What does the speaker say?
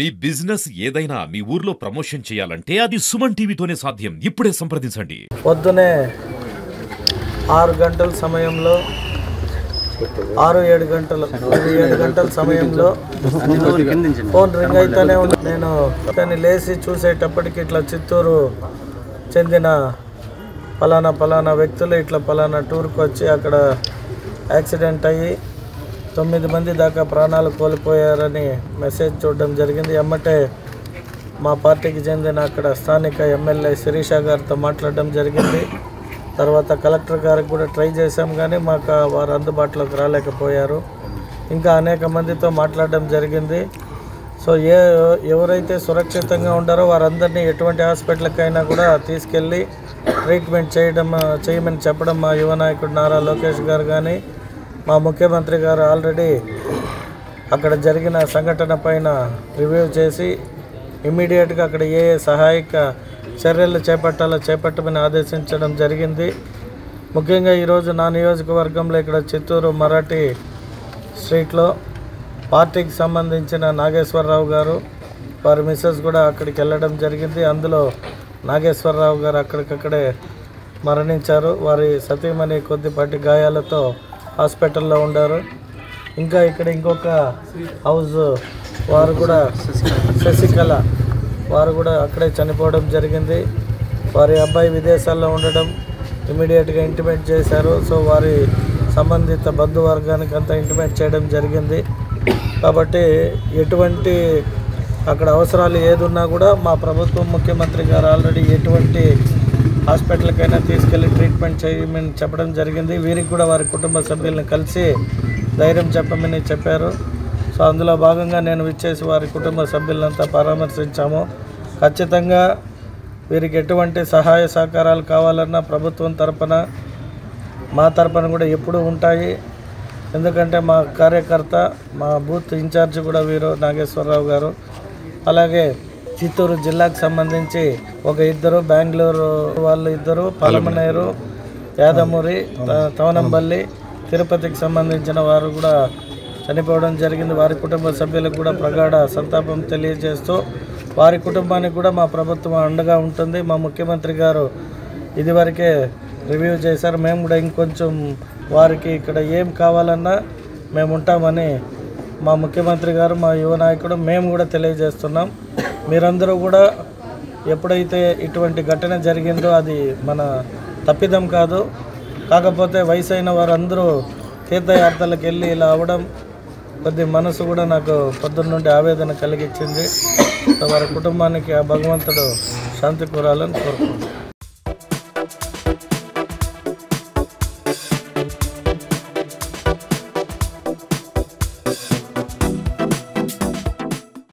మీ business ఏదైనా మీ ఊర్లో promotion చేయాలంటే అది సుమన్ టీవీతోనే సాధ్యం. ఇప్పుడే సంప్రదించండి. పొద్దునే 6 గంటల సమయంలో 6-7 గంటల సమయంలో ఫోన్ రింగ్ అయితేనే ఉంది. నేను కానీ లేచి చూసేటప్పటికి ఇట్లా చిత్తూరు చెందిన పలానా వ్యక్తులు ఇట్లా పలానా టూర్కి వచ్చి అక్కడ యాక్సిడెంట్ అయ్యి 9 మంది దాకా ప్రాణాలు కోల్పోయారని మెసేజ్ చూడడం జరిగింది. ఎమ్మటే మా పార్టీకి చెందిన అక్కడ స్థానిక ఎమ్మెల్యే శిరీష గారితో మాట్లాడడం జరిగింది. తర్వాత కలెక్టర్ గారికి కూడా ట్రై చేశాం, కానీ మాకు వారు అందుబాటులోకి రాలేకపోయారు. ఇంకా అనేక మందితో మాట్లాడడం జరిగింది. సో ఎవరైతే సురక్షితంగా ఉండారో వారందరినీ ఎటువంటి హాస్పిటల్కైనా కూడా తీసుకెళ్ళి ట్రీట్మెంట్ చేయమని చెప్పడం మా యువ నాయకుడు నారా లోకేష్ గారు కానీ మా ముఖ్యమంత్రి గారు ఆల్రెడీ అక్కడ జరిగిన సంఘటన పైన రివ్యూ చేసి ఇమ్మీడియట్గా అక్కడ ఏ సహాయక చర్యలు చేపట్టమని ఆదేశించడం జరిగింది. ముఖ్యంగా ఈరోజు నా నియోజకవర్గంలో ఇక్కడ చిత్తూరు మరాఠీ స్ట్రీట్లో పార్టీకి సంబంధించిన నాగేశ్వరరావు గారు వారి మిస్సెస్ కూడా అక్కడికి వెళ్ళడం జరిగింది. అందులో నాగేశ్వరరావు గారు అక్కడికక్కడే మరణించారు. వారి సతీమణి కొద్దిపాటి గాయాలతో హాస్పిటల్లో ఉండారు. ఇంకా ఇక్కడ ఇంకొక హౌస్ వారు కూడా శశికళ వారు కూడా అక్కడే చనిపోవడం జరిగింది. వారి అబ్బాయి విదేశాల్లో ఉండడం ఇమీడియట్గా ఇంటిమేట్ చేశారు. సో వారి సంబంధిత బంధువర్గానికి అంతా ఇంటిమేట్ చేయడం జరిగింది. కాబట్టి ఎటువంటి అక్కడ అవసరాలు ఏదున్నా కూడా మా ప్రభుత్వం ముఖ్యమంత్రి గారు ఆల్రెడీ ఎటువంటి హాస్పిటల్కైనా తీసుకెళ్ళి ట్రీట్మెంట్ చేయమని చెప్పడం జరిగింది. వీరికి కూడా వారి కుటుంబ సభ్యులను కలిసి ధైర్యం చెప్పమని చెప్పారు. సో అందులో భాగంగా నేను విచ్చేసి వారి కుటుంబ సభ్యులంతా పరామర్శించాము. ఖచ్చితంగా వీరికి ఎటువంటి సహాయ సహకారాలు కావాలన్నా ప్రభుత్వం తరపున మా తరపున కూడా ఎప్పుడూ ఉంటాయి. ఎందుకంటే మా కార్యకర్త మా బూత్ ఇన్ఛార్జ్ కూడా వీరు నాగేశ్వరరావు గారు. అలాగే చిత్తూరు జిల్లాకు సంబంధించి ఒక ఇద్దరు బెంగళూరు వాళ్ళు ఇద్దరు పలమనేరు యాదమూరి తవనంబల్లి తిరుపతికి సంబంధించిన వారు కూడా చనిపోవడం జరిగింది. వారి కుటుంబ సభ్యులకు కూడా ప్రగాఢ సంతాపం తెలియజేస్తూ వారి కుటుంబానికి కూడా మా ప్రభుత్వం అండగా ఉంటుంది. మా ముఖ్యమంత్రి గారు ఇదివరకే రివ్యూ చేశారు. మేము కూడా ఇంకొంచెం వారికి ఇక్కడ ఏం కావాలన్నా మేము ఉంటామని మా ముఖ్యమంత్రి గారు మా యువ నాయకుడు మేము కూడా తెలియజేస్తున్నాం. మీరందరూ కూడా ఎప్పుడైతే ఇటువంటి ఘటన జరిగిందో అది మన తప్పిదం కాదు. కాకపోతే వయసు అయిన వారందరూ తీర్థయాత్రలకు వెళ్ళి ఇలా అవ్వడం కొద్ది మనసు కూడా నాకు పొద్దున్న నుండి ఆవేదన కలిగించింది. వారి కుటుంబానికి ఆ భగవంతుడు శాంతి కూరాలని కోరుకుంటున్నాను.